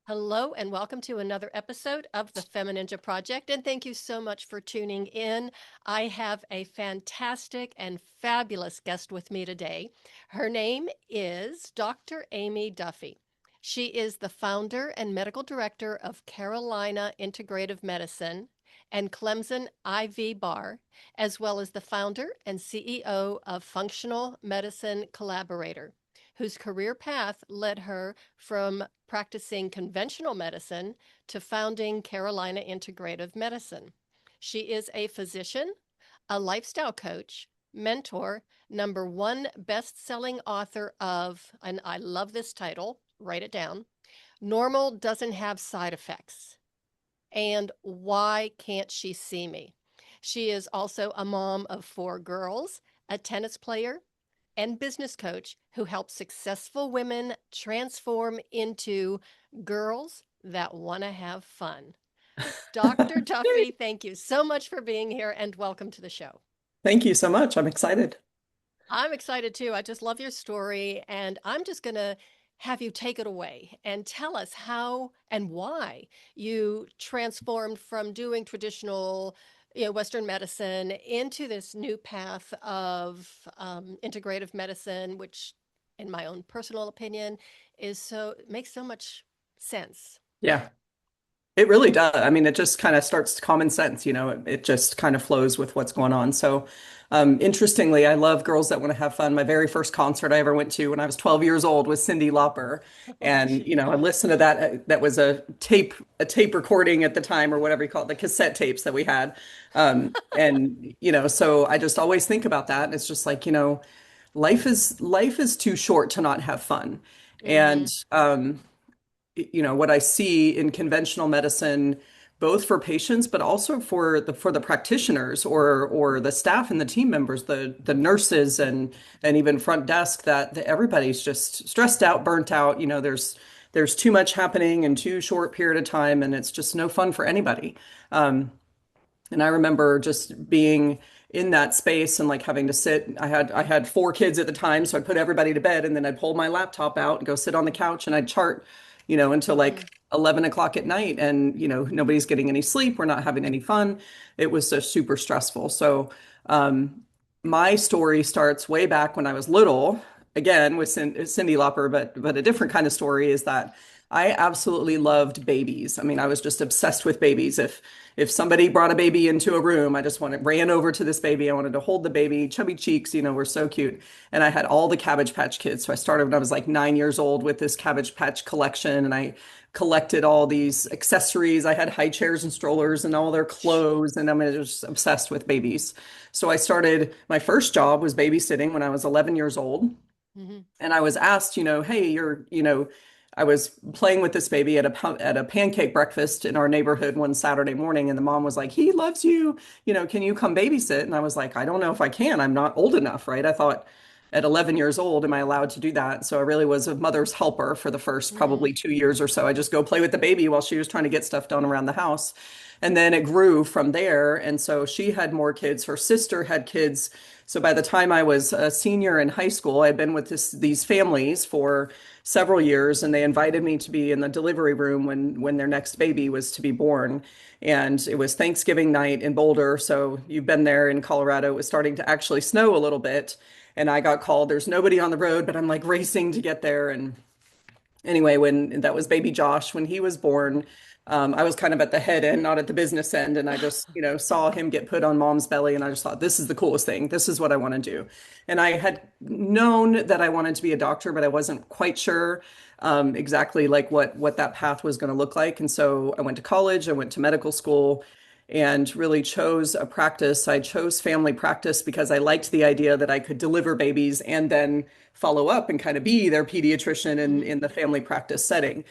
Hello and welcome to another episode of the FemiNinja Project. And thank you so much for tuning in. I have a fantastic and fabulous guest with me today. Her name is Dr. Aimee Duffy. She is the founder and medical director of Carolina Integrative Medicine and Clemson IV Bar, as well as the founder and CEO of Functional Medicine Collaborator, whose career path led her from practicing conventional medicine to founding Carolina Integrative Medicine. She is a physician, a lifestyle coach, mentor, #1 best-selling author of, and I love this title, write it down, Normal Doesn't Have Side Effects, and Why Can't She See Me? She is also a mom of 4 girls, a tennis player, and business coach who helps successful women transform into girls that want to have fun. Dr. Duffy, thank you so much for being here and welcome to the show. Thank you so much. I'm excited. I'm excited too. I just love your story, and I'm just going to have you take it away and tell us how and why you transformed from doing traditional, Western medicine into this new path of integrative medicine, which, in my own personal opinion, makes so much sense. Yeah, it really does. I mean, it just kind of starts common sense, it just kind of flows with what's going on. So, interestingly, I love girls that want to have fun. My very first concert I ever went to when I was 12 years old was Cyndi Lauper. Oh, And, I geez. listened to that. That was a tape recording at the time, or whatever you call it, the cassette tapes that we had. So I just always think about that. And it's just like, life is too short to not have fun. And Hmm. what I see in conventional medicine, both for patients, but also for the practitioners or the staff and the team members, the nurses and even front desk, that everybody's just stressed out, burnt out. There's too much happening in too short period of time, and it's just no fun for anybody. Um, and I remember just being in that space and like having to sit. I had 4 kids at the time, so I'd put everybody to bed and then I'd pull my laptop out and go sit on the couch and I'd chart, until Hmm. like 11 o'clock at night. And nobody's getting any sleep. We're not having any fun. It was just super stressful. So my story starts way back when I was little, again with Cyndi Lauper, but a different kind of story is that I absolutely loved babies. I mean, I was just obsessed with babies. If somebody brought a baby into a room, I just ran over to this baby. I wanted to hold the baby, chubby cheeks, were so cute. And I had all the Cabbage Patch Kids. So I started when I was like 9 years old with this Cabbage Patch collection, and I collected all these accessories. I had high chairs and strollers and all their clothes, and I'm just obsessed with babies. So I started, my first job was babysitting when I was 11 years old. Hmm. And I was asked, hey, I was playing with this baby at a pancake breakfast in our neighborhood one Saturday morning, and the mom was like, "He loves you. Can you come babysit?" And I was like, "I don't know if I can. I'm not old enough, right?" I thought at 11 years old, am I allowed to do that? So I really was a mother's helper for the first Hmm. probably 2 years or so. I just go play with the baby while she was trying to get stuff done around the house. And then it grew from there. And so she had more kids. Her sister had kids. So by the time I was a senior in high school, I had been with these families for several years, and they invited me to be in the delivery room when their next baby was to be born. And it was Thanksgiving night in Boulder. So you've been there in Colorado. It was starting to actually snow a little bit. And I got called. There's nobody on the road, but I'm like racing to get there. And anyway, when that was baby Josh, when he was born, I was kind of at the head end, not at the business end. And I just, saw him get put on mom's belly. And I just thought, this is the coolest thing. This is what I want to do. And I had known that I wanted to be a doctor, but I wasn't quite sure exactly like what that path was going to look like. And so I went to college, I went to medical school, and really chose a practice. I chose family practice because I liked the idea that I could deliver babies and then follow up and kind of be their pediatrician Hmm. in the family practice setting.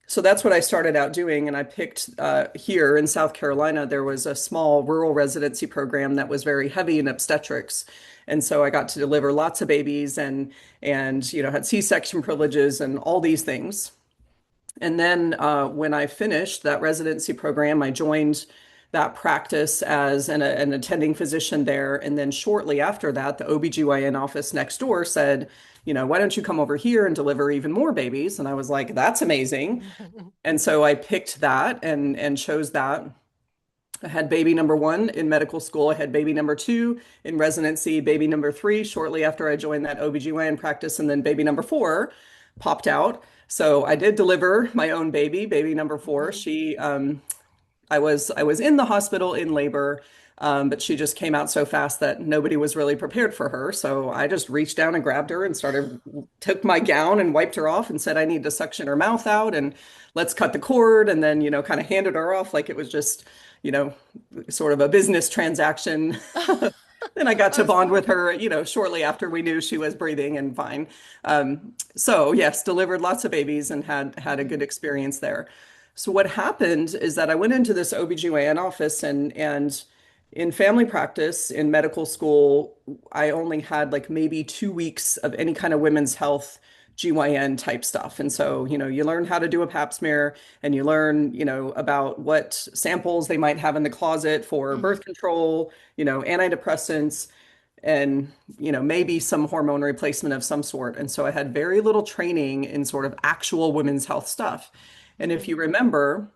So that's what I started out doing. And I picked here in South Carolina, there was a small rural residency program that was very heavy in obstetrics. And so I got to deliver lots of babies and had C-section privileges and all these things. And then when I finished that residency program, I joined that practice as an attending physician there. And then shortly after that, the OBGYN office next door said, why don't you come over here and deliver even more babies? And I was like, that's amazing. And so I picked that and chose that. I had baby number one in medical school. I had baby number two in residency, baby number three shortly after I joined that OBGYN practice, and then baby number four popped out. So I did deliver my own baby, baby number four. Mhm. I was in the hospital in labor, but she just came out so fast that nobody was really prepared for her. So I just reached down and grabbed her and took my gown and wiped her off and said, I need to suction her mouth out and let's cut the cord. And then, kind of handed her off like it was just, you know, sort of a business transaction. Then I got to Of bond with course. her, shortly after we knew she was breathing and fine. So yes, delivered lots of babies and had a good Mhm. experience there. So what happened is that I went into this OBGYN office and in family practice in medical school, I only had like maybe 2 weeks of any kind of women's health GYN type stuff. And so, you learn how to do a pap smear and you learn, about what samples they might have in the closet for Mhm. birth control, antidepressants, and, maybe some hormone replacement of some sort. And so I had very little training in sort of actual women's health stuff. And if Mhm. you remember,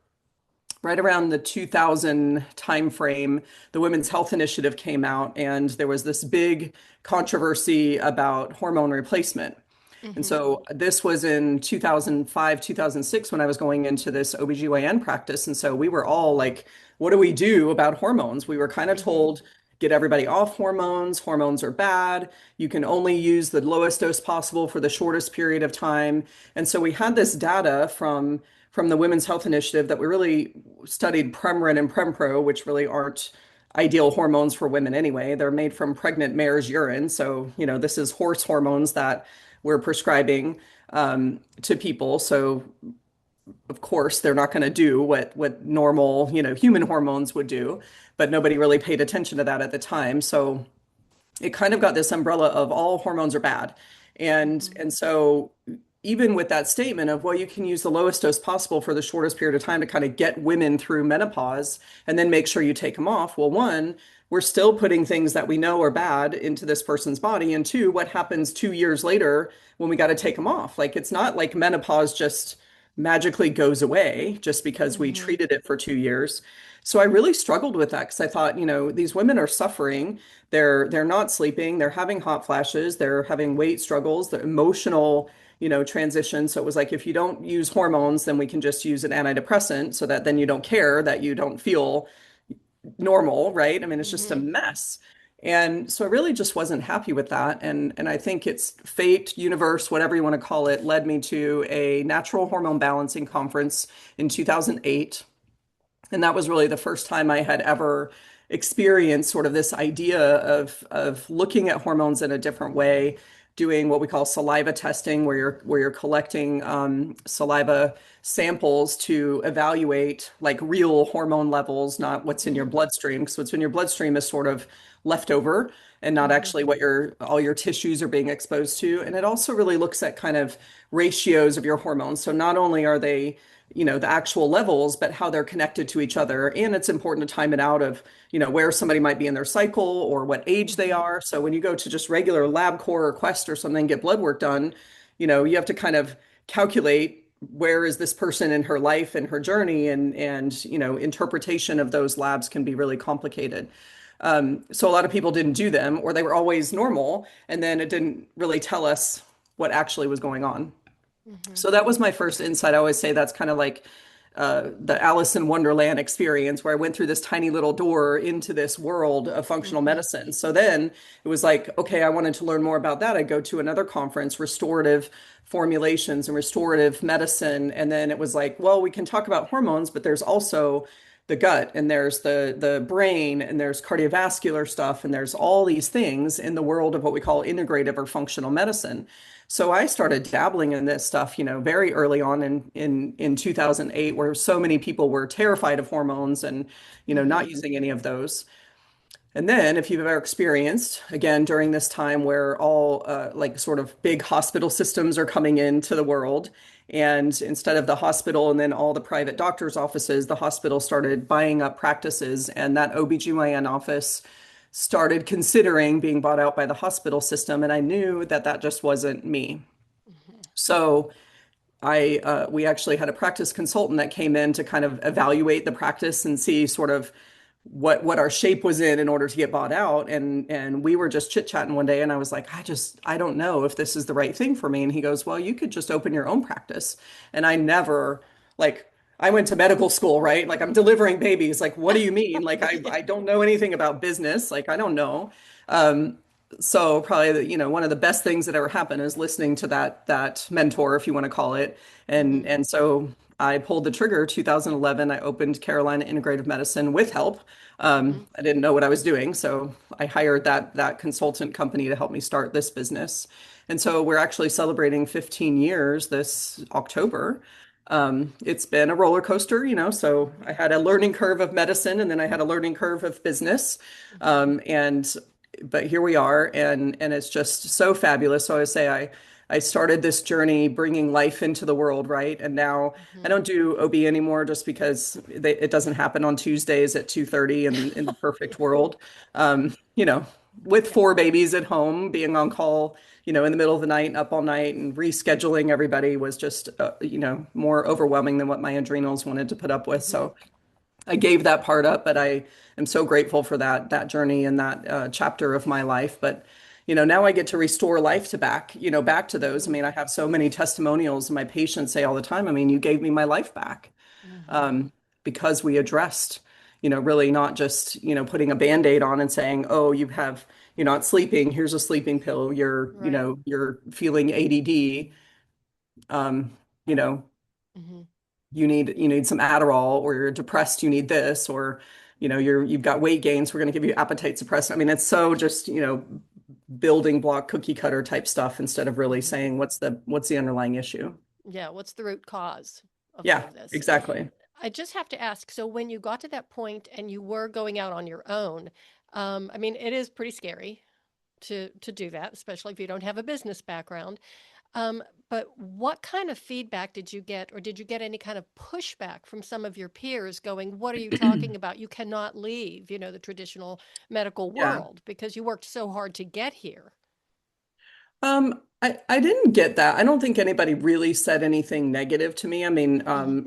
right around the 2000 timeframe, the Women's Health Initiative came out, and there was this big controversy about hormone replacement. And Mhm. so this was in 2005, 2006 when I was going into this OBGYN practice. And so we were all like, what do we do about hormones? We were kind of Mhm. told, get everybody off hormones. Hormones are bad. You can only use the lowest dose possible for the shortest period of time. And so we had this data from the Women's Health Initiative that we really studied Premarin and Prempro, which really aren't ideal hormones for women anyway. They're made from pregnant mare's urine. So, this is horse hormones that we're prescribing to people. So, of course, they're not going to do what normal, human hormones would do, but nobody really paid attention to that at the time. So, it kind of got this umbrella of all hormones are bad. And Mhm. and so even with that statement of, well, you can use the lowest dose possible for the shortest period of time to kind of get women through menopause and then make sure you take them off. Well, one, we're still putting things that we know are bad into this person's body. And two, what happens 2 years later when we got to take them off? Like, it's not like menopause just magically goes away just because we Mhm. treated it for 2 years. So I really struggled with that because I thought, these women are suffering. They're not sleeping, they're having hot flashes, they're having weight struggles, the emotional, transition. So it was like, if you don't use hormones, then we can just use an antidepressant so that then you don't care that you don't feel normal, right? I mean, it's just a Mhm. mess. And so I really just wasn't happy with that. And I think it's fate, universe, whatever you want to call it, led me to a natural hormone balancing conference in 2008. And that was really the first time I had ever experienced sort of this idea of looking at hormones in a different way, doing what we call saliva testing, where you're collecting saliva samples to evaluate like real hormone levels, not what's in your Mhm. bloodstream. Because what's in your bloodstream is sort of leftover and not Mhm. actually what your all your tissues are being exposed to. And it also really looks at kind of ratios of your hormones. So not only are they the actual levels, but how they're connected to each other. And it's important to time it out of, where somebody might be in their cycle or what age they Mhm. are. So when you go to just regular LabCorp or Quest or something, get blood work done, you have to kind of calculate where is this person in her life and her journey and interpretation of those labs can be really complicated. So a lot of people didn't do them or they were always normal and then it didn't really tell us what actually was going on. Mhm. So that was my first insight. I always say that's kind of like the Alice in Wonderland experience where I went through this tiny little door into this world of functional Mhm. medicine. So then it was like, okay, I wanted to learn more about that. I go to another conference, restorative formulations and restorative medicine. And then it was like, well, we can talk about hormones, but there's also the gut and there's the brain and there's cardiovascular stuff and there's all these things in the world of what we call integrative or functional medicine. So I started dabbling in this stuff, very early on in 2008, where so many people were terrified of hormones and, not Mhm. using any of those. And then, if you've ever experienced, again, during this time where all like sort of big hospital systems are coming into the world, and instead of the hospital and then all the private doctors' offices, the hospital started buying up practices, and that OBGYN office started considering being bought out by the hospital system. And I knew that that just wasn't me. Mhm. So we actually had a practice consultant that came in to kind of evaluate the practice and see sort of what our shape was in order to get bought out. And we were just chit-chatting one day and I was like, I don't know if this is the right thing for me. And he goes, well, you could just open your own practice. And I never like I went to medical school, right? Like I'm delivering babies. Like, what do you mean? Like Yeah. I don't know anything about business. Like I don't know. Um, so probably one of the best things that ever happened is listening to that mentor, if you want to call it. And Mhm. and so I pulled the trigger 2011. I opened Carolina Integrative Medicine with help. Mhm. I didn't know what I was doing, so I hired that consultant company to help me start this business. And so we're actually celebrating 15 years this October. It's been a roller coaster, so I had a learning curve of medicine and then I had a learning curve of business. Mhm. And but here we are and it's just so fabulous. So I say I started this journey bringing life into the world, right? And now I Mhm. don't do OB anymore just because it doesn't happen on Tuesdays at 2:30 in the perfect world. With Yeah. four babies at home, being on call, in the middle of the night and up all night and rescheduling everybody was just, more overwhelming than what my adrenals wanted to put up with. Mhm. So I gave that part up, but I am so grateful for that journey and that chapter of my life. But now I get to restore life to back to those. I Mhm. mean, I have so many testimonials, and my patients say all the time, I mean, you gave me my life back Mhm. um, because we addressed, really not just putting a Band-Aid on and saying, oh, you're not sleeping. Here's a sleeping pill. Right. You're feeling ADD. Um, you know, Mhm. you need some Adderall, or you're depressed, you need this, or you've got weight gain, so we're going to give you appetite suppressant. I mean, it's so just building block cookie cutter type stuff instead of really Mhm. saying what's the underlying issue. Yeah, what's the root cause of all Yeah, of this? exactly. I just have to ask, so when you got to that point and you were going out on your own, I mean, it is pretty scary to do that, especially if you don't have a business background. Um, but what kind of feedback did you get, or did you get any kind of pushback from some of your peers going, what are you talking about? You cannot leave, the traditional medical Yeah. world because you worked so hard to get here. I didn't get that. I don't think anybody really said anything negative to me. I mean, Hmm.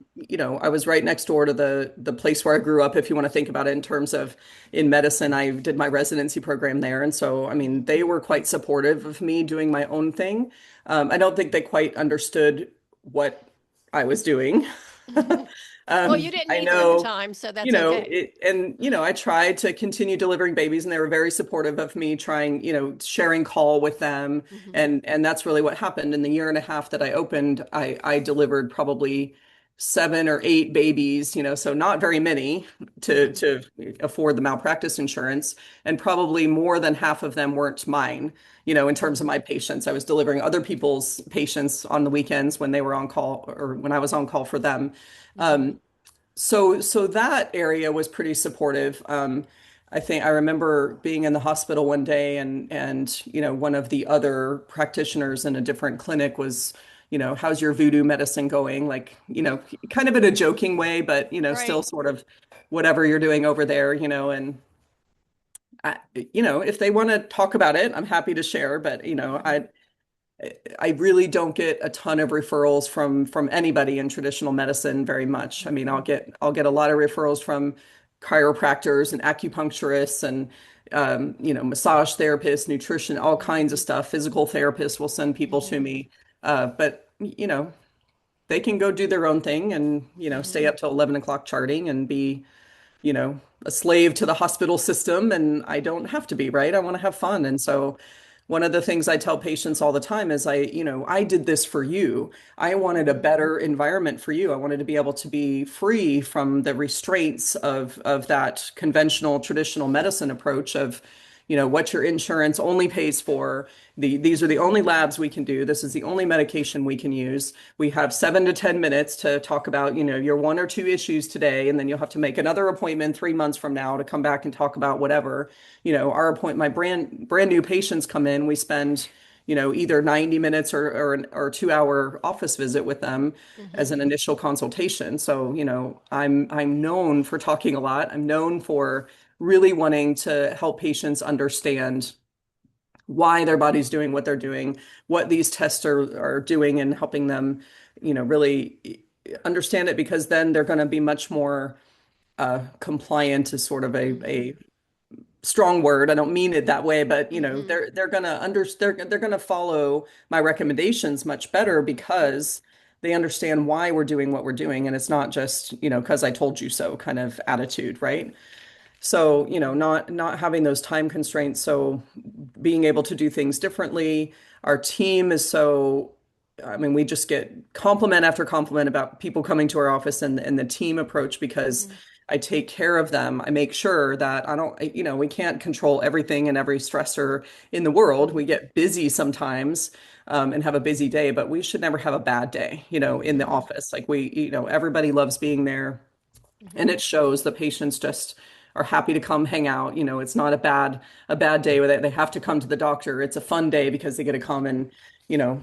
I was right next door to the place where I grew up, if you want to think about it in terms of in medicine. I did my residency program there. And so, I mean, Hmm. they were quite supportive of me doing my own thing. I don't think they quite understood what I was doing. Well, you didn't I either at the know time, so that's okay. I tried to continue delivering babies and they were very supportive of me trying, sharing call with them. Hmm. And that's really what happened. In the year and a half that I opened, I delivered probably 7 or 8 babies, so not very many Hmm. to afford the malpractice insurance. And probably more than half of them weren't mine, in terms of Hmm. my patients. I was delivering other people's patients on the weekends when they were on call or when I was on call for them. Hmm. Um, so that area was pretty supportive. I think I remember being in the hospital one day and one of the other practitioners in a different clinic was, how's your voodoo medicine going? Like, kind of in a joking way, but Right. still sort of whatever you're doing over there, and if they want to talk about it, I'm happy to share, but Hmm. I really don't get a ton of referrals from anybody in traditional medicine very much. I mean, I'll Hmm. get a lot of referrals from chiropractors and acupuncturists and massage therapists, nutrition, all kinds of stuff. Physical therapists will send people to Hmm. me. But they can go do their own thing and stay Hmm. up till 11 o'clock charting and be a slave to the hospital system, and I don't have to be, right? I want to have fun. And so one of the things I tell patients all the time is I did this for you. I wanted a Hmm. better environment for you. I wanted to be able to be free from the restraints of that conventional traditional medicine approach of, what your insurance only pays for. These are the only labs we can do. This is the only medication we can use. We have 7 to 10 minutes to talk about, your one or two issues today, and then you'll have to make another appointment 3 months from now to come back and talk about whatever. Our appointment, my brand new patients come in, we spend, either 90 minutes or 2 hour office visit with them Hmm. as an initial consultation. So, I'm known for talking a lot. I'm known for really wanting to help patients understand why their body's doing what they're doing, what these tests are doing, and helping them, really understand it, because then they're going to be much more compliant is sort of Hmm. a strong word. I don't mean it that way, but Hmm. they're gonna follow my recommendations much better Hmm. because they understand why we're doing what we're doing, and it's not just, because I told you so kind of attitude, right? So, not having those time constraints, so being able to do things differently. Our team is so, I mean, we just get compliment after compliment about people coming to our office and the team approach, because Hmm. I take care of them. I make sure that I don't, we can't control everything and every stressor in the world. We Hmm. get busy sometimes, and have a busy day, but we should never have a bad day, in the Hmm. office. Like everybody loves being there, and Hmm. it shows. The patients just are happy to come hang out. It's not a bad day where they have to come to the doctor. It's a fun day because they get to come and, you know,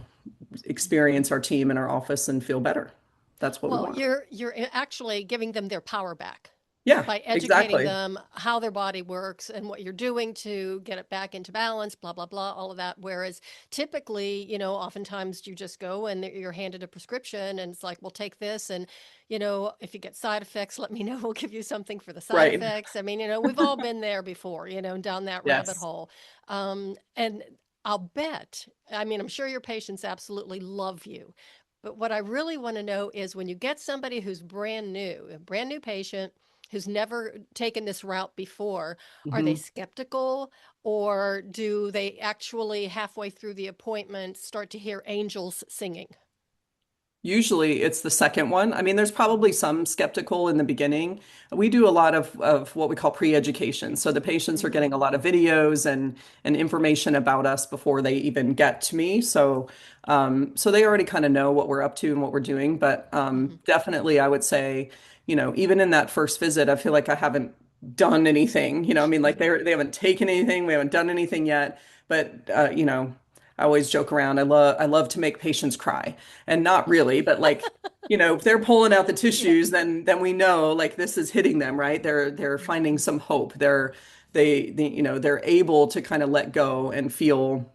experience our team in our office and feel better. That's what we Well, want. you're actually giving them their power back Yeah, by educating exactly. them how their body works and what you're doing to get it back into balance, blah, blah, blah, all of that. Whereas typically, oftentimes you just go and you're handed a prescription and it's like, well, take this. And, if you get side effects, let me know. We'll give you something for the side Right. effects. I mean, we've all been there before, down that rabbit Yes. hole. And I'll bet, I mean, I'm sure your patients absolutely love you. But what I really want to know is when you get somebody who's brand new, a brand new patient, who's never taken this route before, are they Mhm. skeptical, or do they actually halfway through the appointment start to hear angels singing? Usually it's the second one. I mean, there's probably Hmm. some skeptical in the beginning. We do a lot of what we call pre-education. So the patients are Hmm. getting a lot of videos and information about us before they even get to me. So they already kind of know what we're up to and what we're doing. But Hmm. definitely I would say, even in that first visit, I feel like I haven't done anything. I mean, like they haven't taken anything, we haven't done anything yet. But I always joke around. I love to make patients cry, and not really, but like, if they're pulling out the Yeah. tissues, then we know like this is hitting them, right? They're Hmm. finding some hope. They're able to kind of let go and feel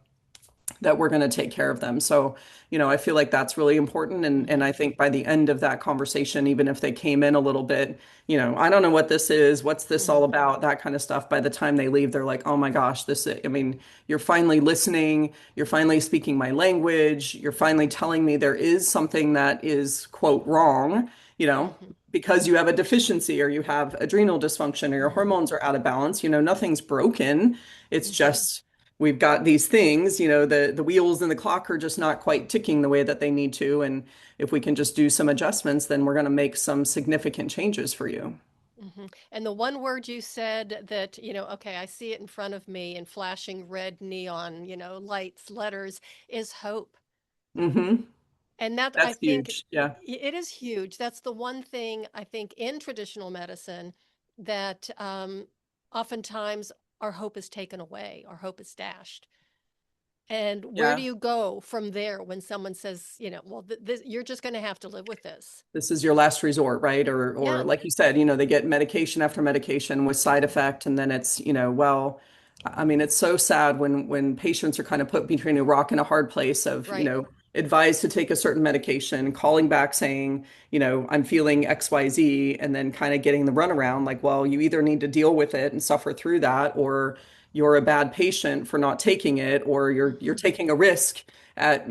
that we're going to take care of them. So, I feel like that's really important. And Hmm. I think by the end of that conversation, even if they came in a little bit, I don't know what this is, what's this all Hmm. about, that kind of stuff. By the time they leave, they're like, oh my gosh, I mean, you're finally listening, you're finally speaking my language, you're finally telling me there is something that is, quote, wrong, Hmm. because you have a deficiency or you have adrenal dysfunction or your Hmm. hormones are out of balance. Nothing's broken. It's Hmm. just we've got these things, the wheels in the clock are just not quite ticking the way that they need to. And if we can just do some adjustments, then we're going to make some significant changes for you. Hmm. And the one word you said that, okay, I see it in front of me in flashing red neon, lights, letters, is hope. Hmm. And that, I That's think, huge. Yeah. it is huge. That's the one thing I think in traditional medicine that oftentimes our hope is taken away, our hope is dashed. And where do Yeah. you go from there when someone says, well, you're just going to have to live with this? This is your last resort, right? Or Yeah. like you said, they get medication after medication with side effect, and then it's, well, I mean, it's so sad when patients are kind of put between a rock and a hard place of, Right. advised to take a certain medication, calling back saying, I'm feeling XYZ, and then kind of getting the runaround like, well, you either need to deal with it and suffer through that, or you're a bad patient for not taking it, or you're Hmm. taking a risk at,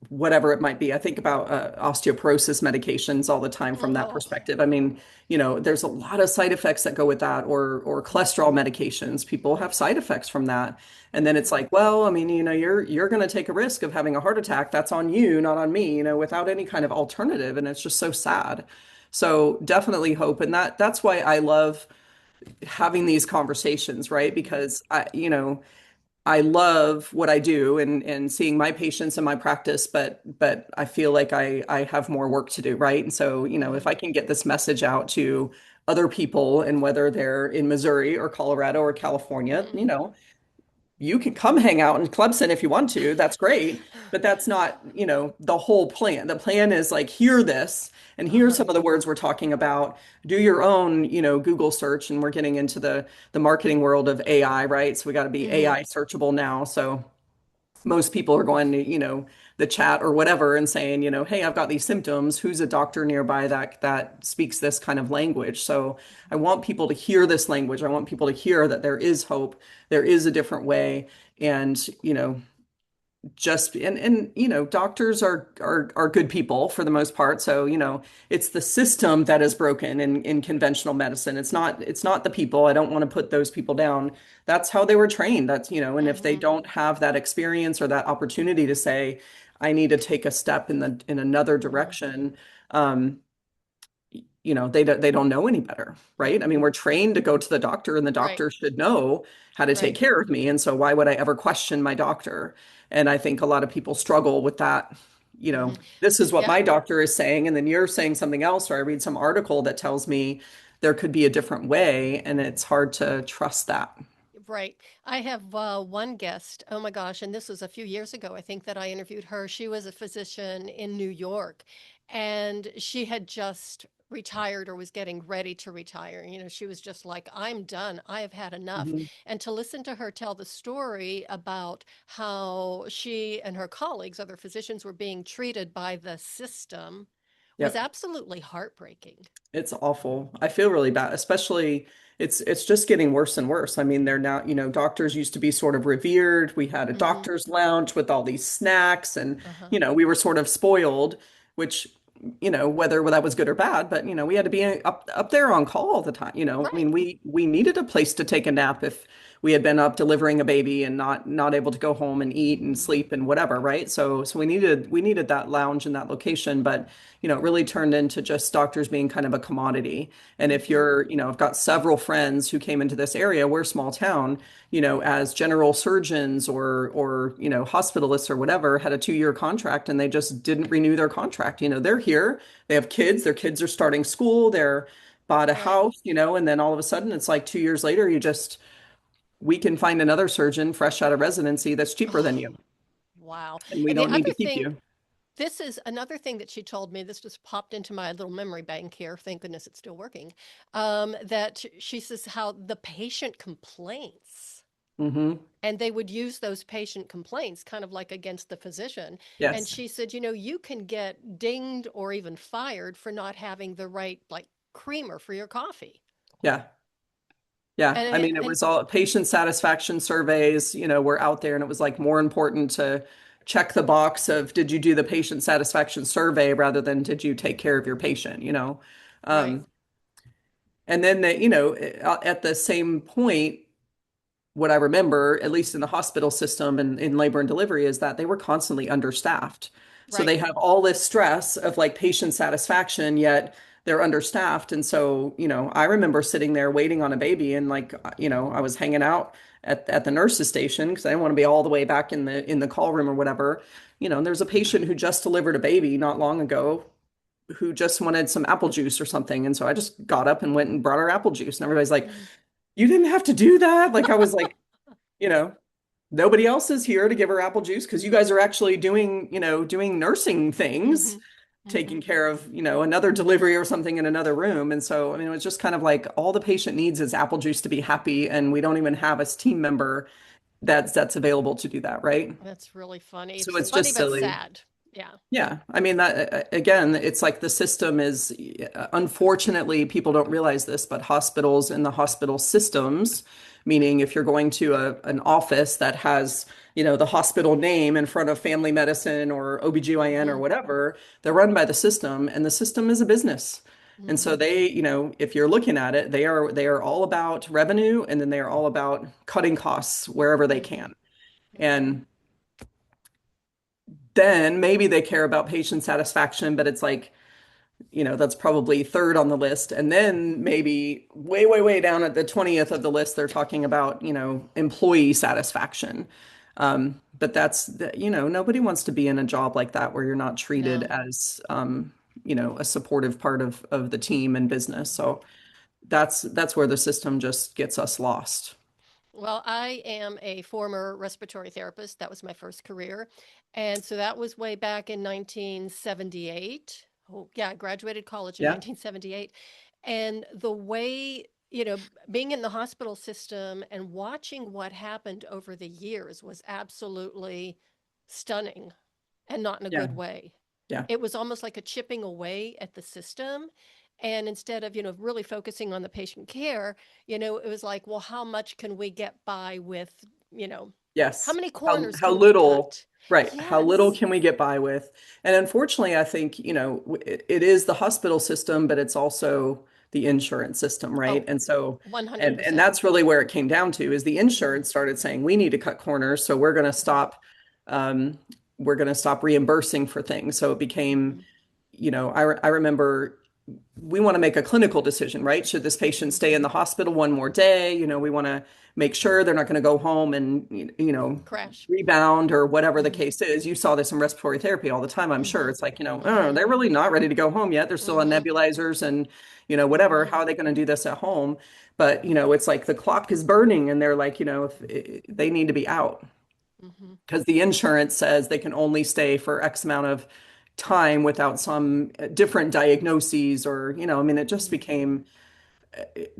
whatever it might be. I think about osteoporosis medications all the time from that Oh, perspective. I mean, there's a lot of side effects that go with that, or cholesterol medications. People have side effects from that. And then it's hmm. like, well, I mean, you're going to take a risk of having a heart attack. That's on you, not on me, without any kind of alternative. And it's just so sad. So definitely hope. And that's why I love having these conversations, right? Hmm. Because I love what I do and seeing my patients in my practice, but I feel like I have more work to do, right? And so, if Hmm. I can get this message out to other people, and whether they're in Missouri or Colorado or California, Hmm. you can come hang out in Clemson if you want to. That's great. But that's not, the whole plan. The plan is like, hear this, and here's Uh-huh. some of the words we're talking about. Do your own, Google search, and we're getting into the marketing world of AI, right? So we got to be Hmm. AI searchable now. So most people are going to, the chat or whatever and saying, hey, I've got these symptoms. Who's a doctor nearby that speaks this kind of language? So I want people to hear this language. I want people to hear that there is hope, there is a different way, and just and doctors are good people for the most part. So it's the system that is broken in conventional medicine. It's not the people. I don't want to put those people down. That's how they were trained. That's and if they Hmm. don't have that experience or that opportunity to say, I need to take a step in another Hmm. direction, um they don't know any better, right? I mean, Hmm. we're trained to go to the doctor, and the Right. doctor should know how to take Right. care of me. And so why would I ever question my doctor? And I think a lot of people struggle with that. Hmm. This is what Yeah. my doctor is saying, and then you're saying something else, or I read some article that tells me there could be a different way, and it's hard to trust that. Right. I have one guest. Oh my gosh. And this was a few years ago, I think, that I interviewed her. She was a physician in New York, and she had just retired or was getting ready to retire. She was just like, I'm done. I have had enough. Mhm. And to listen to her tell the story about how she and her colleagues, other physicians, were being treated by the system was Yep. absolutely heartbreaking. It's awful. I feel really bad, especially it's just getting worse and worse. I mean, they're now, doctors used to be sort of revered. We had a Hmm. doctor's lounge with all these snacks, and Uh-huh. we were sort of spoiled, which, whether that was good or bad, but we had to be up there on call all the time. I Right. mean, we needed a place to take a nap if we had been up delivering a baby and not able to go home and eat and Hmm. sleep and whatever, right? So we needed that lounge and that location, but it really turned into just doctors being kind of a commodity. And if Hmm. you're, I've got several friends who came into this area, we're a small town, as general surgeons or hospitalists or whatever, had a 2-year contract and they just didn't renew their contract. They're here, they have kids, their kids are starting school, they're bought a Right. house, and then all of a sudden it's like 2 years later, we can find another surgeon fresh out of residency that's cheaper than you, Wow. and we And the don't need other to keep thing, you. this is another thing that she told me, this just popped into my little memory bank here. Thank goodness it's still working. That she says how the patient complaints, Hmm. and they would use those patient complaints kind of like against the physician. And Yes. she said, you can get dinged or even fired for not having the right, like, creamer for your coffee. Yeah. Yeah, I And, mean, it and was all patient satisfaction surveys, were out there, and it was like more important to check the box of did you do the patient satisfaction survey rather than did you take care of your patient. right. Um, and then at the same point, what I remember, at least in the hospital system and in labor and delivery, is that they were constantly understaffed. So Right. they have all this stress of like patient satisfaction, yet they're understaffed. And so, I remember sitting there waiting on a baby, and like, I was hanging out at the nurse's station because I didn't want to be all the way back in the call room or whatever. And there's a patient who just delivered a baby not long ago who just wanted some apple juice or something. And so I just got up and went and brought her apple juice. And everybody's like, Mhm. you didn't have to do that. Like I was like, you know, nobody else is here to give her apple juice because you guys are actually doing nursing things, Mhm. taking Mhm. care of, another delivery or something in another room. And so, I mean, it was just kind of like all the patient needs is apple juice to be happy, and we don't even have a team member that's available to do that, right? That's really funny. So It's it's funny just but silly. sad. Yeah. Yeah, I mean that again, it's like the system is unfortunately people don't realize this, but hospitals and the hospital systems, meaning if you're going to an office that has, the hospital name in front of family medicine or OBGYN or Hmm. whatever, they're run by the system, and the system is a business. And so Hmm. they, if you're looking at it, they are all about revenue, and then they are all about cutting costs wherever they Hmm. can. Hmm. And then maybe they care about patient satisfaction, but it's like that's probably third on the list. And then maybe way, way, way down at the 20th of the list, they're talking about, employee satisfaction. But nobody wants to be in a job like that where you're not treated No. as, a supportive part of the team and business. So that's where the system just gets us lost. Well, I am a former respiratory therapist. That was my first career. And so that was way back in 1978. Oh, yeah, I graduated college in Yeah. 1978. And the way, being in the hospital system and watching what happened over the years was absolutely stunning and not in a Yeah. good way. Yeah. It was almost like a chipping away at the system. And instead of, really focusing on the patient care, it was like, well, how much can we get by with, you know, how Yes. many How corners how can we little, cut? right? How little Yes. can we get by with? And unfortunately, I think, it is the hospital system, but it's also the insurance system, right? Oh, And so, and 100%. that's really where it came down to is the Hmm. insurance started saying we need to cut corners, so um, we're going to stop reimbursing for things. So it became, Hmm. I remember we want to make a clinical decision, right? Should this patient stay in Hmm. the hospital one more day? We want to make sure they're not going to go home and, Crash. rebound or whatever the Hmm. case is. You saw this in respiratory therapy all the time, I'm sure. Hmm. It's like, oh, Hmm. they're really not ready to go home yet. They're still on Hmm. nebulizers and, whatever. Hmm. How are they going to do this at home? But, it's like the clock is burning and they're like, if they need to be out Hmm. because the insurance says they can only stay for X amount of time without some different diagnoses or, I mean, it just Hmm. became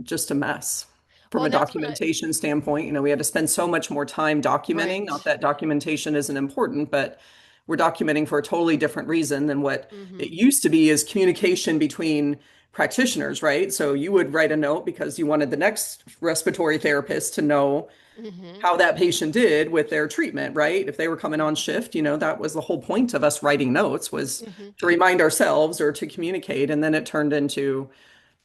just a mess from Well, a and that's what documentation standpoint. We had to spend so much more time documenting. right. Not that documentation isn't important, but we're documenting for a totally different reason than what Hmm. it used to be is communication between practitioners, right? So you would write a note because you wanted the next respiratory therapist to know Hmm. how that patient did with their treatment, right? If they were coming on shift, that was the whole point of us writing notes was Hmm. to remind ourselves or to communicate. And then it turned into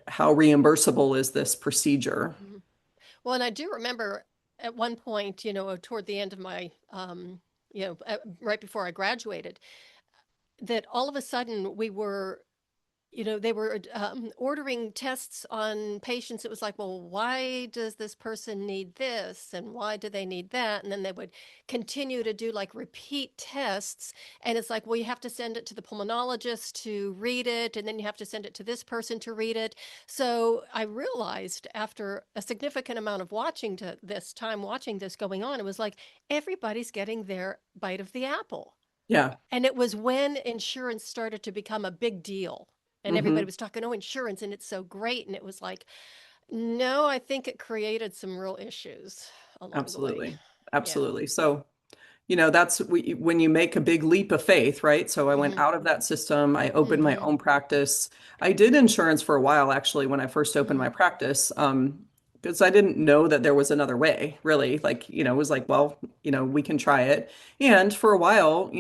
how reimbursable is this procedure? Hmm. Well, and I do remember at one point, toward the end of my, right before I graduated, that all of a sudden they were ordering tests on patients. It was like, well, why does this person need this? And why do they need that? And then they would continue to do like repeat tests. And it's like, well, you have to send it to the pulmonologist to read it. And then you have to send it to this person to read it. So I realized after a significant amount of watching this going on, it was like everybody's getting their bite of the apple. Yeah. And it was when insurance started to become a big deal and everybody Hmm. was talking, oh, insurance, and it's so great. And it was like, no, I think it created some real issues along the way. Absolutely. Yeah. Absolutely. So, when you make a big leap of faith, right? So I went Mm-hmm. out of that system. I opened my Mm-hmm. own practice. I did insurance for a while, actually, when I first opened Mm-hmm. my practice, because I didn't know that there was another way, really. Like, it was like, well, we can try it. And for a while,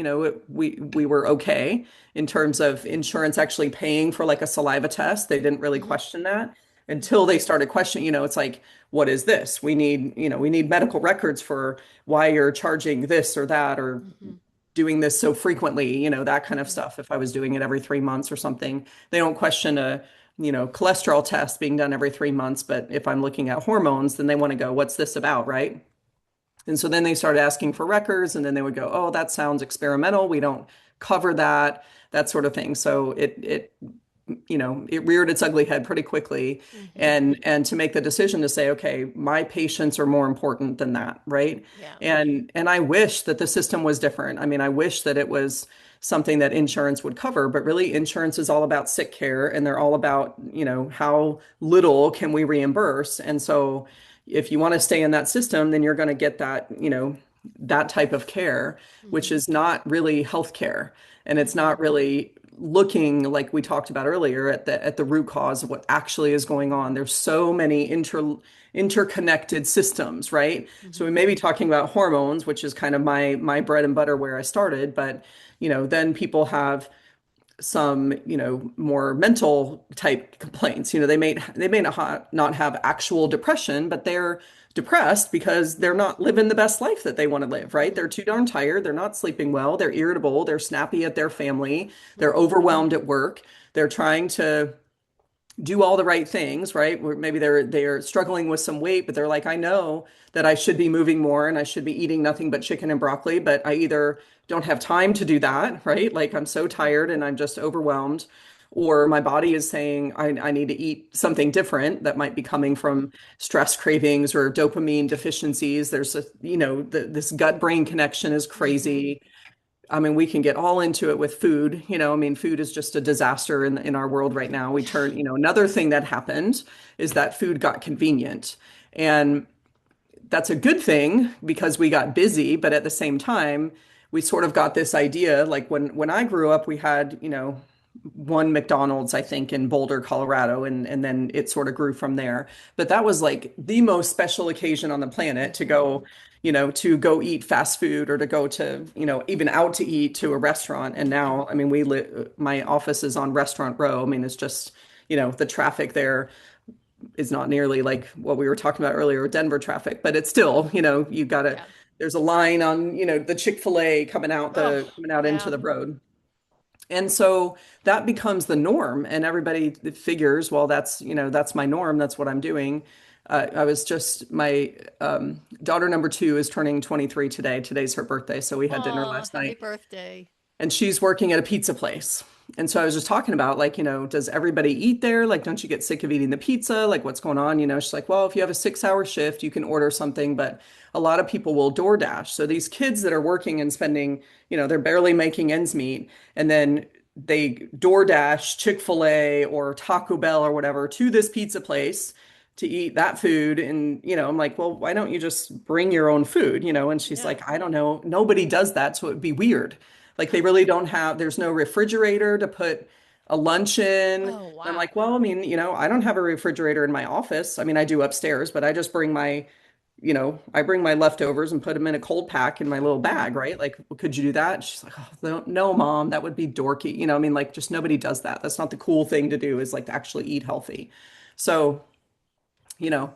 we were okay in terms of insurance actually paying for like a saliva test. They didn't really Mm-hmm. question that Mm-hmm. until they started questioning, it's like, what is this? We need medical records for why you're charging this or that or Mm-hmm. doing this so frequently, that kind of Mm-hmm. stuff. If I was doing it every 3 months or something, they don't question a, cholesterol test being done every 3 months. But if I'm looking at hormones, then they want to go, what's this about, right? And so then they started asking for records, and then they would go, oh, that sounds experimental. We don't cover that sort of thing. So it reared its ugly head pretty quickly, Mm-hmm. and to make the decision to say, okay, my patients are more important than that, right? Yeah. And I wish that the system was different. I mean, I wish that it was something that insurance would cover, but really insurance is all about sick care and they're all about, how little can we reimburse. And so if you want to stay in that system, then you're going to get that type of care, which Mm-hmm. is not really health care. And it's Mm-hmm. not really looking like we talked about earlier at the root cause of what actually is going on. There's so many interconnected systems, right? So Mm-hmm. we may be talking about hormones, which is kind of my bread and butter where I started, but then people have some, more mental type complaints. They may not have actual depression, but they're depressed because they're not living the best life that they want to live, right? They're Mhm. too darn tired, they're not sleeping well, they're irritable, they're snappy at their family, they're Mhm. overwhelmed at work, they're trying to do all the right things, right? Where maybe they're struggling with some weight, but they're like, I know that I should be moving more and I should be eating nothing but chicken and broccoli, but I either don't have time to do that, right? Like I'm so Mhm. tired and I'm just overwhelmed, or my body is saying I need to eat something different that might be coming Mhm. from stress cravings or dopamine deficiencies. This gut brain connection is Mhm. crazy. I mean, we can get all into it with food. I mean, food is just a disaster in our world right now. Another thing that happened is that food got convenient. And that's a good thing because we got busy, but at the same time, we sort of got this idea like when I grew up, we had, one McDonald's, I think, in Boulder, Colorado, and then it sort of grew from there. But that was like the most special occasion on the planet Mhm. to go eat fast food or to go to, even out to eat to a restaurant. And now, I mean, my office is on Restaurant Row. I mean, it's just, the traffic there is not nearly like what we were talking about earlier, Denver traffic, but it's still, Yeah. there's a line on, the Chick-fil-A Oh, coming out into yeah. the road. And so that becomes the norm, and everybody figures, well, that's my norm. That's what I'm doing. I was just my daughter number two is turning 23 today. Today's her birthday, so we had dinner Oh, last happy night, birthday. and she's working at a pizza place. And so I was just talking about like, does everybody eat there? Like, don't you get sick of eating the pizza? Like, what's going on? She's like, well, if you have a 6 hour shift, you can order something, but a lot of people will DoorDash. So these kids that are working and spending, they're barely making ends meet, and then they DoorDash Chick-fil-A or Taco Bell or whatever to this pizza place to eat that food. And, I'm like, well, why don't you just bring your own food? And she's Yeah. like, I don't know. Nobody does that. So it'd be weird. Like they really don't have, there's no refrigerator to put a lunch in. And Oh, I'm wow. like, well, I mean, I don't have a refrigerator in my office. I mean, I do upstairs, but I just I bring my leftovers and put them in a cold pack in my little bag, Mhm. right? Like, well, could you do that? She's like, oh, no, mom, that would be dorky. I mean, like, just nobody does that. That's not the cool thing to do is like to actually eat healthy. So, you know,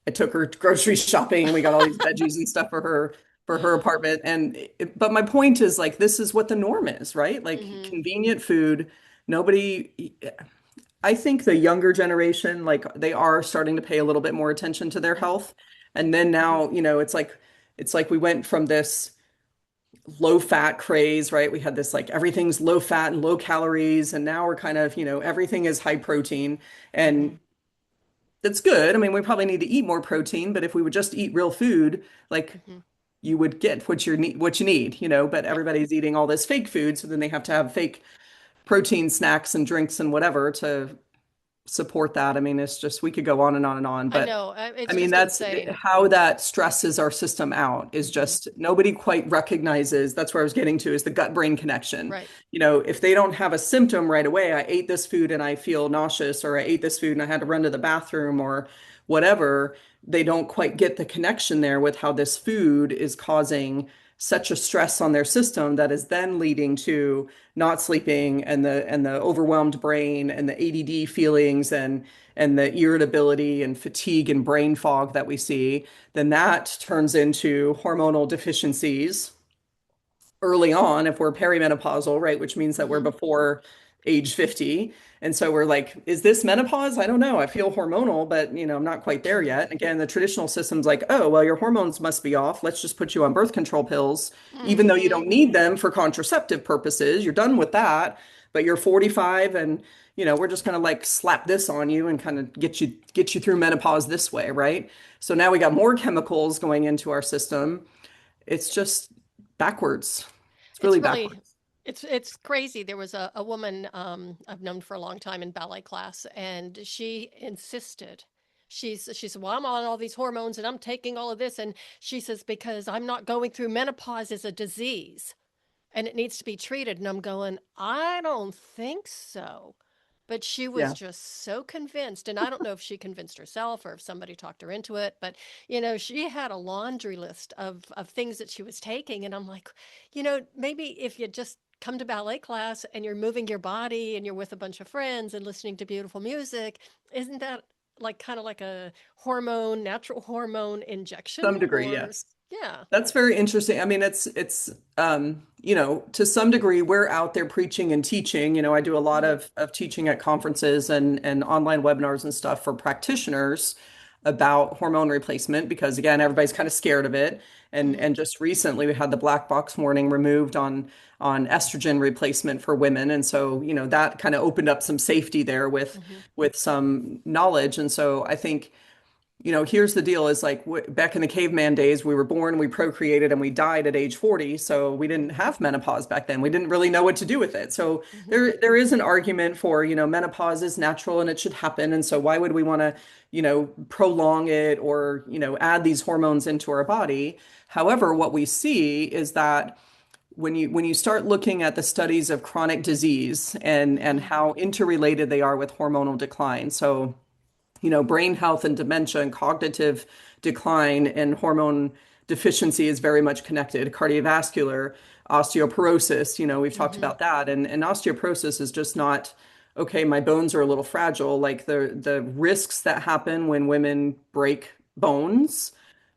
I took her grocery shopping and we got all these veggies and stuff for her apartment. But my point is like this is what the norm is, right? Like Mhm. convenient food. Nobody, I think the younger generation, like they are starting to pay a little bit more attention to their Mhm. health. And then now, it's like we went from this low fat craze, right? We had this like everything's low fat and low calories, and now we're kind of, everything is high protein. And Mhm. that's good. I mean, we probably need to eat more protein, but if we would just eat real food, like Mhm. you would get what you need, but Yep. everybody's eating all this fake food, so then they have to have fake protein snacks and drinks and whatever to support that. I mean, it's just we could go on and on and on, I but know. I It's mean, just that's insane. how that stresses our system out is Mhm. just nobody quite recognizes. That's where I was getting to is the gut brain connection. Right. If they don't have a symptom right away, I ate this food and I feel nauseous, or I ate this food and I had to run to the bathroom or whatever, they don't quite get the connection there with how this food is causing such a stress on their system that is then leading to not sleeping and the overwhelmed brain and the ADD feelings and the irritability and fatigue and brain fog that we see, then that turns into hormonal deficiencies early on if we're perimenopausal, right? Which means that we're Mhm. before age 50. And so we're like, is this menopause? I don't know. I feel hormonal, but I'm not quite there Mhm. yet. And again, the traditional system's like, oh, well, your hormones must be off. Let's just put you on birth control pills, even though you Mhm. don't need them for contraceptive purposes. You're done with that, but you're 45 and we're just gonna like slap this on you and kind of get you through menopause this way, right? So now we got more chemicals going into our system. It's just backwards. It's It's really really backwards. it's crazy. There was a woman I've known for a long time in ballet class, and she insisted. She said, "Well, I'm on all these hormones and I'm taking all of this," and she says because I'm not going through menopause is a disease and it needs to be treated. And I'm going, I don't think so. But she was Yeah. just so convinced. And I don't know if she convinced herself or if somebody talked her into it. But, she had a laundry list of things that she was taking. And I'm like, maybe if you just come to ballet class and you're moving your body and you're with a bunch of friends and listening to beautiful music. Isn't that like kind of like a hormone, natural hormone injection? Some degree, Or, yes. yeah. That's very interesting. I mean, to some degree, we're out there preaching and teaching. I do a lot Hmm. of teaching at conferences and online webinars and stuff for practitioners about hormone replacement because again, everybody's kind of scared of it. And Hmm. and just recently we had the black box warning removed on estrogen replacement for women. And so, that kind of opened up some safety there Hmm. with some knowledge. And so I think here's the deal is like back in the caveman days, we were born, we procreated, and we died at age 40. So we didn't Hmm. have menopause back then. We didn't really know what to do with it. So Hmm. there is an argument for, menopause is natural and it should happen. And so why would we want to, prolong it or, add these hormones into our body? However, what we see is that when you start looking at the studies of chronic disease and Hmm. how interrelated they are with hormonal decline. So brain health and dementia and cognitive decline and hormone deficiency is very much connected. Cardiovascular, osteoporosis, we've talked Hmm. about that. And osteoporosis is just not, okay, my bones are a little fragile. Like the risks that happen when women break bones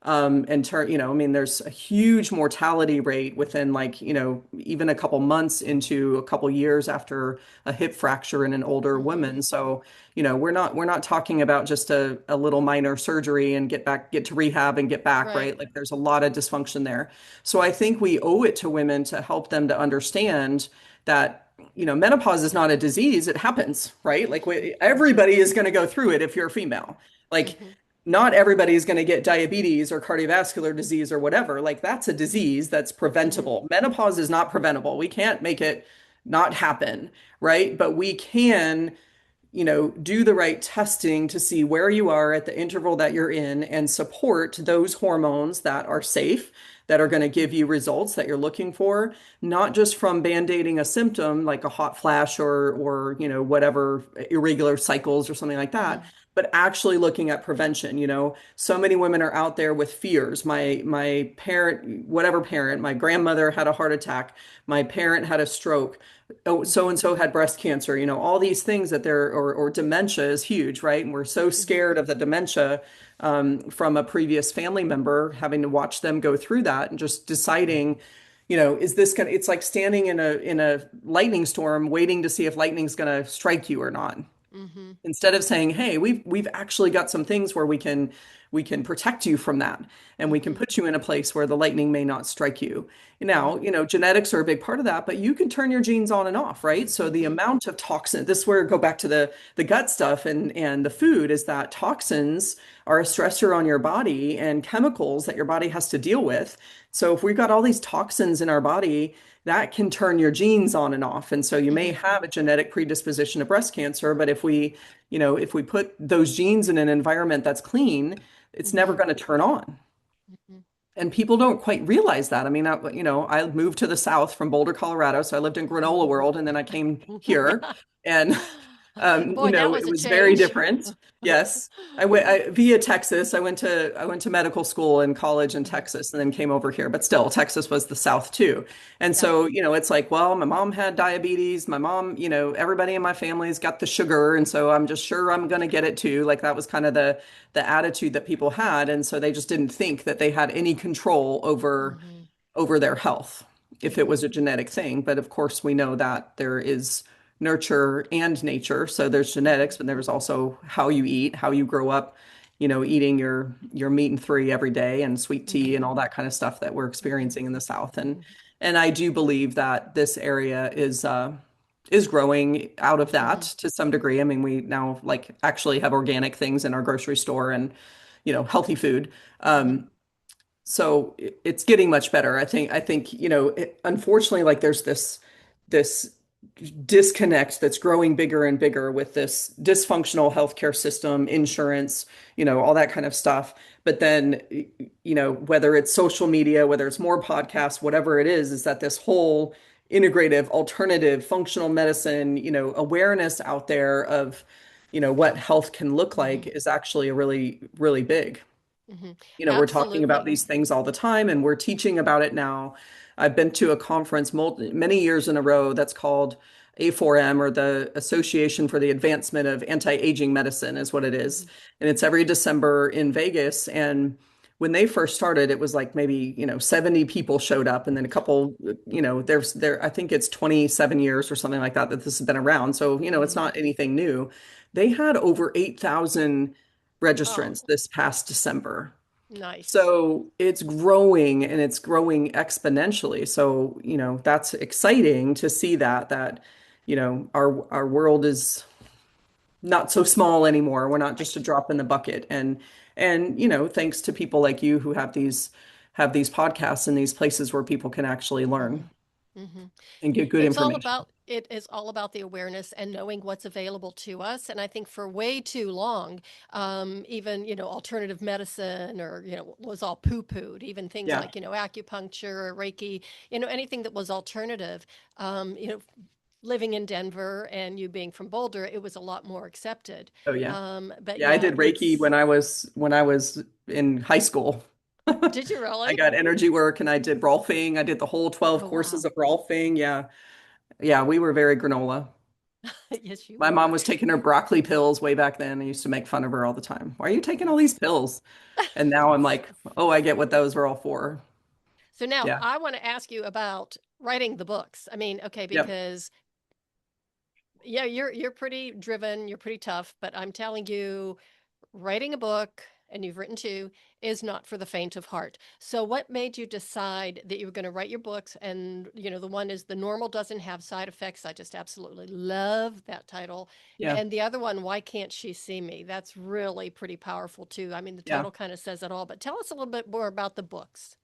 and turn, I mean, there's a huge mortality rate within like, even a couple months into a couple years after a hip fracture in an older Hmm. woman. So, we're not talking about just a little minor surgery and get to rehab and get back, Right. right? Like there's a lot of dysfunction there. So I think we owe it to women to help them to understand that menopause is not a disease, it happens, right? Like Hmm. everybody is going to go through it if you're a female. Like Hmm. not everybody is going to get diabetes or cardiovascular disease or whatever. Like that's a disease that's Hmm. preventable. Menopause is not preventable. We can't make it not happen, right? But we can do the right testing to see where you are at the interval that you're in and support those hormones that are safe, that are going to give you results that you're looking for, not just from band-aiding a symptom like a hot flash or whatever irregular cycles or something like that, Hmm. but actually looking at prevention. So many women are out there with fears. My parent, whatever parent, my grandmother had a heart attack, my parent had a stroke, oh, so Hmm. and so had breast cancer, all these things that they're, or dementia is huge, right? And we're so Hmm. scared of the dementia from a previous family member, having to watch them go through that and just deciding, is this gonna, it's like standing in a lightning storm, waiting to see if lightning's gonna strike you or not Hmm. instead of saying, "Hey, we've actually got some things where we can protect you from that, and we can Hmm. put you in a place where the lightning may not strike you." Now, Hmm. genetics are a big part of that, but you can turn your genes on and off, right? So the Hmm. amount of toxin, this is where go back to the gut stuff and the food is that toxins are a stressor on your body and chemicals that your body has to deal with. So if we've got all these toxins in our body, that can turn your genes on and off. And so you may Hmm. have a genetic predisposition to breast cancer, but if we put those genes in an environment that's clean, it's never Hmm. going to turn on. Hmm. And people don't quite realize that. I mean, I moved to the South from Boulder, Colorado, so I lived in granola world, and then I came here, and Boy, that was it a was very change. different. Yes, via Texas. I went to medical school and college in Hmm. Texas, and then came over here. But still, Texas was the South too. And Yeah. so, it's like, well, my mom had diabetes. My mom, everybody in my family's got the sugar, and so I'm just sure I'm gonna get it too. Like that was kind of the attitude that people had, and so they just didn't think that they had any control Hmm. over their health if it Hmm. was a genetic thing. But of course, we know that there is nurture and nature. So there's Hmm. genetics, but there's also how you eat, how you grow up, eating your meat and three every day and sweet tea Hmm. and all that kind of stuff that we're Hmm. experiencing in the South. And Hmm. and I do believe that this area is growing out of that Hmm. to some degree. I mean, we now like actually have organic things in our grocery store and healthy food. Hmm. So it's getting much better. I think unfortunately, like there's this disconnect that's growing bigger and bigger with this dysfunctional healthcare system, insurance, all that kind of stuff. But then, whether it's social media, whether it's more podcasts, whatever it is that this whole integrative, alternative, functional medicine, awareness out there of, what health can look like Hmm. is actually a really, really big. Hmm. We're talking about Absolutely. these things all the time and we're teaching about it now. I've been to a conference many years in a row that's called A4M, or the Association for the Advancement of Anti-Aging Medicine is what it is. Hmm. And it's every December in Vegas. And when they first started, it was like maybe, 70 people showed up and then a couple, I think it's 27 years or something like that this has been around. So, it's Hmm. not anything new. They had over 8,000 Oh, registrants this past December. nice. So it's growing and it's growing exponentially. So, that's exciting to see that, our world is not so small anymore. We're not just a Right. drop in the bucket. And, thanks to people like you who have these podcasts and these places where people can actually learn Hmm. Hmm. and get good It's all information. about it is all about the awareness and knowing what's available to us. And I think for way too long, even alternative medicine or was all poo-pooed. Even things Yeah. like acupuncture or Reiki, anything that was alternative. Um, you know, living in Denver and you being from Boulder, it was a lot more accepted. Oh yeah. But Yeah, I yeah, did Reiki it's when I was in high school. did you I really? got energy work and I did Rolfing. I did the whole 12 Oh courses wow, of Rolfing. Yeah. Yeah, we were very granola. yes you My mom were. was taking her broccoli pills way back then. I used to make fun of her all the time. Why are you taking all these pills? And now I'm like, oh, I get what those were all for. So now Yeah. I want to ask you about writing the books. I mean, okay, Yep. because yeah, you're pretty driven, you're pretty tough, but I'm telling you, writing a book, and you've written two, is not for the faint of heart. So what made you decide that you were going to write your books? And the one is The Normal Doesn't Have Side Effects. I just absolutely love that title. Yeah. And the other one, Why Can't She See Me? That's really pretty powerful too. I mean, the Yeah. title kind of says it all, but tell us a little bit more about the books.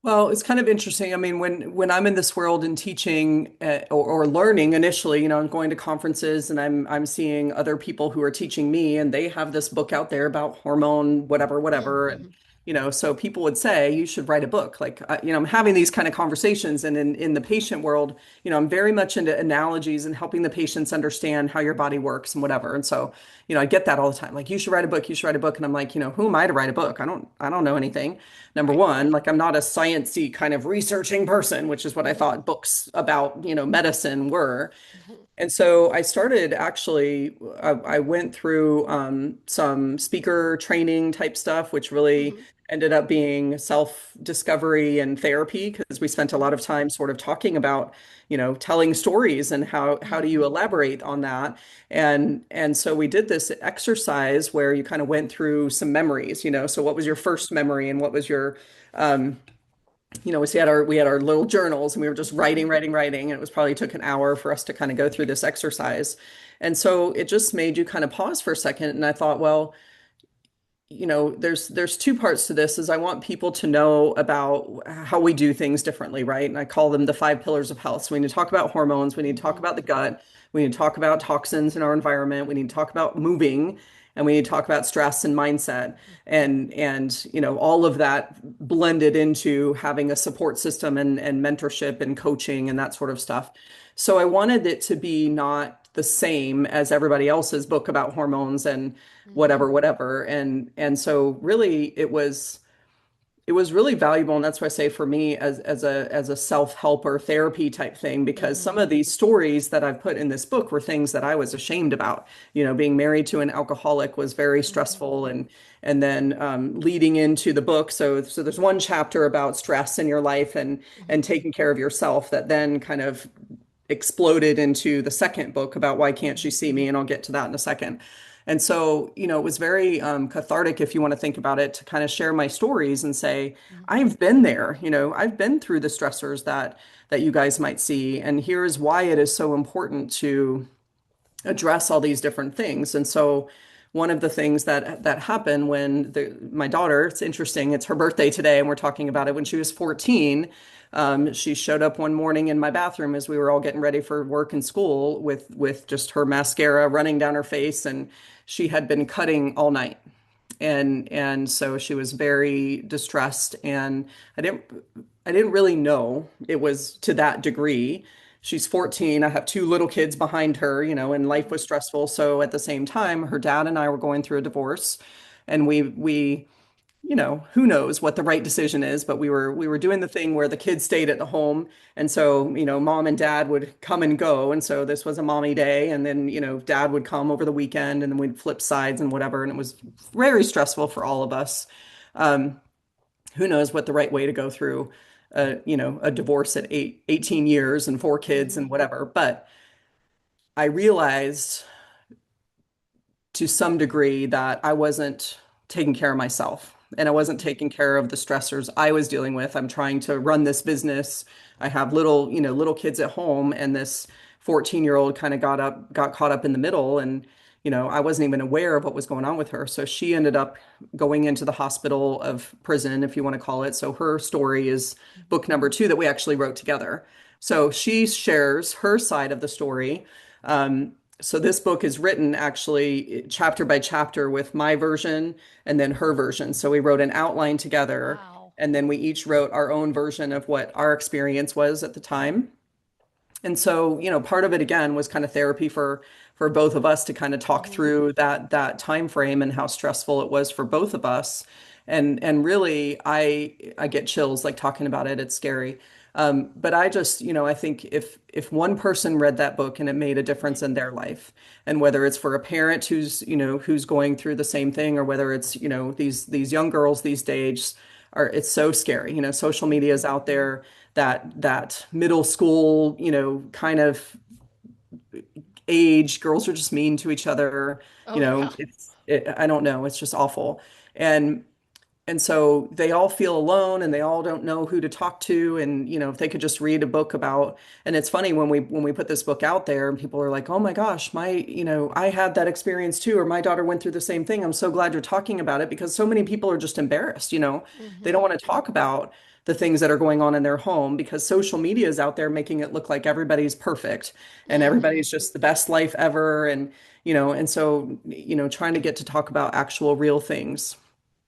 Well, it's kind of interesting. I mean, when I'm in this world and teaching or learning initially, I'm going to conferences and I'm seeing other people who are teaching me, and they have this book out there about hormone whatever whatever, and Mm-hmm. so people would say you should write a book. Like, I'm having these kind of conversations, and in the patient world, I'm very much into analogies and helping the patients understand how your body works and whatever. And so, I get that all the time. Like, you should write a book. You should write a book, and I'm like, who am I to write a book? I don't know anything. Number Right. one, like I'm not a sciencey kind of researching person, which is what I Mm-hmm. thought books about, medicine were. Mm-hmm. And so I started actually, I went through some speaker training type stuff, which really Mm-hmm. ended up being self-discovery and therapy because we spent a lot Mm-hmm. of time sort of talking about, telling stories and how do you Mm-hmm. elaborate on that. And so we did this exercise where you kind of went through some memories, so what was your first memory and what was your um, we had our little journals and we were just writing, writing, writing. And it was probably took an hour for us to kind of go through this exercise. And so it just made you kind of pause for a second. And I thought, well, there's two parts to this is I want people to know about how we do things differently, right? And I call them the five pillars of health. So we need to talk about hormones, we need to talk Mm-hmm. about the gut, we need to talk about toxins in our environment, we need to talk about moving, and we need to talk about stress and mindset. And all of that blended into having a support system and mentorship and coaching and that sort of stuff. So I wanted it to be not the same as everybody else's book about hormones and Mm-hmm. whatever, whatever. And so really it was really valuable. And that's why I say for me as a self-help or therapy type thing, because Mm-hmm. some of these stories that I've put in this book were things that I was ashamed about. Being married to an alcoholic was very Mm-hmm. stressful and then leading into the book. So there's one chapter about stress in your life and Mm-hmm. taking care of yourself that then kind of exploded into the second book about why can't she Mm-hmm. see me? And I'll get to that in a second. And so, it was very cathartic, if you want to think about it, to kind of share my stories and say, Mm-hmm. I've been there, I've been through the stressors that you guys might see. And here's why it is so important to address all these different things. And so one of the things that happened when my daughter, it's interesting, it's her birthday today, and we're talking about it. When she was 14, she showed up one morning in my bathroom as we were all getting ready for work and school with just her mascara running down her face, and she had been cutting all night. And so she was very distressed, and I didn't I didn't really know it was to that degree. She's 14. I have two little kids behind her, and life Mm-hmm. was stressful. So at the same time, her dad and I were going through a divorce. and we who knows what the right decision is, but we were doing the thing where the kids stayed at the home. And so, mom and dad would come and go. And so this was a mommy day. And then, dad would come over the weekend and then we'd flip sides and whatever. And it was very stressful for all of us. Um, who knows what the right way to go through a divorce at 18 years and four kids and Mhm. whatever. But I realized to some degree that I wasn't taking care of myself and I wasn't taking care of the stressors I was dealing with. I'm trying to run this business. I have little kids at home, and this 14-year-old kind of got caught up in the middle, and I wasn't even aware of what was going on with her. So she ended up going into the hospital of prison, if you want to call it. So her story is book number two that we actually wrote together. So she shares her side of the story. So this book is written actually chapter by chapter with my version and then her version. So we wrote an outline together, Wow. and then we each wrote our own version of what our experience was at the time. And so, part of it again was kind of therapy for both of us to kind of talk Mhm. through that time frame and how stressful it was for both of us. And really, I get chills like talking about it. It's scary. But I just, I think if one person read that book and it made a difference Right. in their life, and whether it's for a parent who's going through the same thing, or whether it's, these young girls these days are, it's so scary. Social media is Mhm. out there, that middle school, kind of age, girls are just mean to each other. Oh, yeah. I don't know, it's just awful. And and so they all feel alone and they all don't know who to talk to. And, if they could just read a book about, and it's funny when we put this book out there and people are like, oh my gosh, I had that experience too, or my daughter went through the same thing. I'm so glad you're talking about it, because so many people are just embarrassed, they don't Mhm. want to talk about the things that are going on in their home because social media is out there making it look like everybody's perfect and Mhm. everybody's just the best life ever. And so, trying to get to talk about actual real things.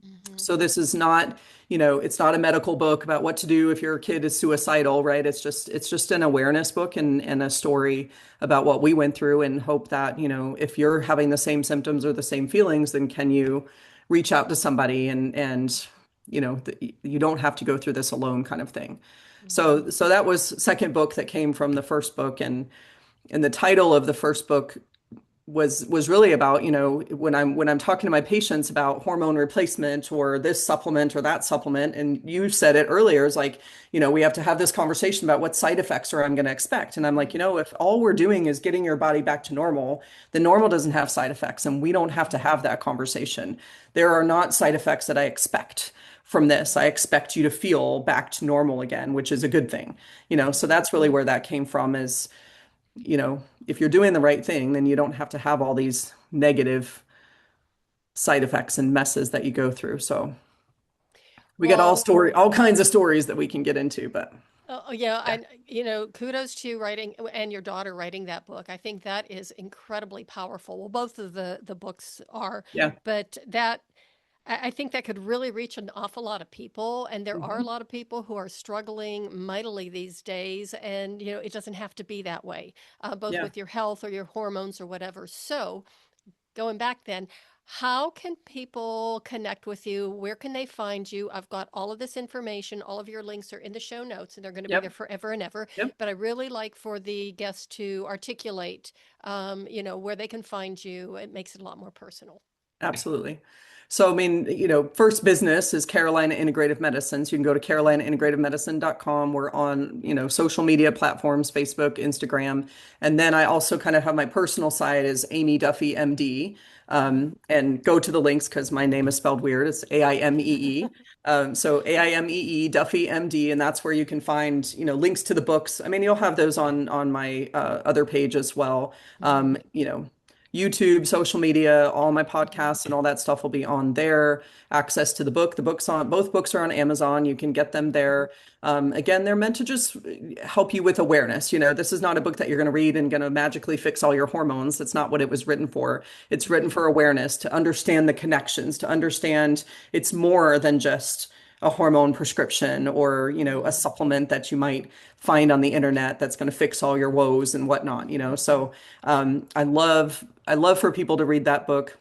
Mhm. So this is not, it's not a medical book about what to do if your kid is suicidal, right? It's just an awareness book and a story about what we went through, and hope that, if you're having the same symptoms or the same feelings, then can you reach out to somebody, and you don't have to go through this alone, kind of thing. Mhm. So that was second book that came from the first book, and the title of the first book was really about, when I'm talking to my patients about hormone replacement or this supplement or that supplement, and you said it earlier, is like, we have to have this conversation about what side effects are I'm going to expect. And I'm like, Mhm. if all we're doing is getting your body back to normal, then normal doesn't have side effects, and we don't have to have that conversation. There are not side effects that I expect from this. I expect you to feel back to normal again, which is a good thing. So Mhm. that's really where that came from, is if you're doing the right thing, then you don't have to have all these negative side effects and messes that you go through. So we got Well, all kinds of stories that we can get into, but yeah, yeah, kudos to you writing and your daughter writing that book. I think that is incredibly powerful. Well, both of the books are, yeah. but I think that could really reach an awful lot of people, and there are a Mhm. lot of people who are struggling mightily these days, and it doesn't have to be that way, both Yeah, with your health or your hormones or whatever. So, going back then, how can people connect with you? Where can they find you? I've got all of this information. All of your links are in the show notes, and they're going to be there yep, forever and ever. yep. But I really like for the guests to articulate, where they can find you. It makes it a lot more personal. Absolutely. So, I mean, first business is Carolina Integrative Medicine. So you can go to carolinaintegrativemedicine.com. We're on, social media platforms, Facebook, Instagram. And then I also kind of have my personal side is Aimee Duffy, MD. Mhm. And go to the links because my name is spelled weird. It's Aimee. So Aimee Duffy, MD, and that's where you can find, links to the books. I mean, you'll have those on my other page as well. Mhm. YouTube, social media, all my Mhm. podcasts and all that stuff will be on there. Access to the book. Both books are on Amazon. You can get them Mhm. there. Again, they're meant to just help you with awareness. This is not a book that you're going to read and going to magically fix all your hormones. That's not what it was written for. It's written Mhm. for awareness, to understand the connections, to understand it's more than just a hormone prescription, or a Mhm. supplement that you might find on the internet that's going to fix all your woes and whatnot. So I love for people to read that book.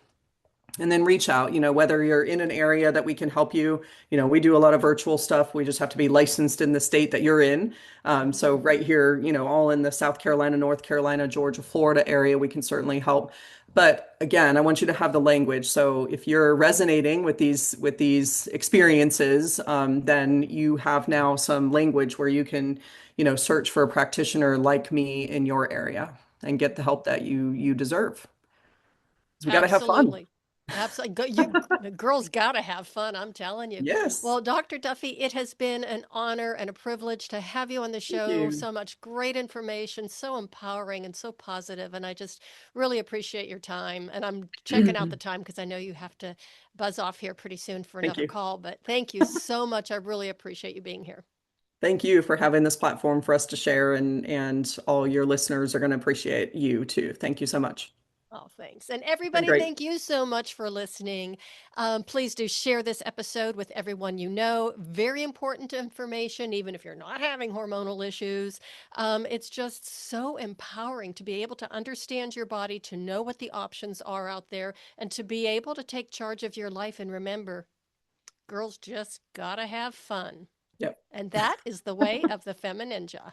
And then reach out, whether you're in an area that we can help you. We do a lot of virtual stuff. We just have to be licensed in the state that you're in. So Mhm. right here, all in the South Carolina, North Carolina, Georgia, Florida area, we can certainly help. But again, I want you to have the language. So if you're resonating with these experiences, then you have now some language where you can, search for a practitioner like me in your area and get the help that you deserve. So we got to have fun. Absolutely. Absolutely. The girls got to have fun, I'm telling you. Yes. Well, Dr. Duffy, it has been an honor and a privilege to have you on the Thank show. you. So much great information, so empowering and so positive. And I just really appreciate your time. And I'm checking out the time because I know you have to buzz off here pretty soon for Thank another you. call. But thank you so much. I really appreciate you being here. Thank you for having this platform for us to share, and all your listeners are going to appreciate you too. Thank you so much. Oh, thanks. And Been everybody, great. thank you so much for listening. Please do share this episode with everyone you know. Very important information, even if you're not having hormonal issues. It's just so empowering to be able to understand your body, to know what the options are out there, and to be able to take charge of your life. And remember, girls just gotta have fun. Yep. And that is the way of the FemiNinja.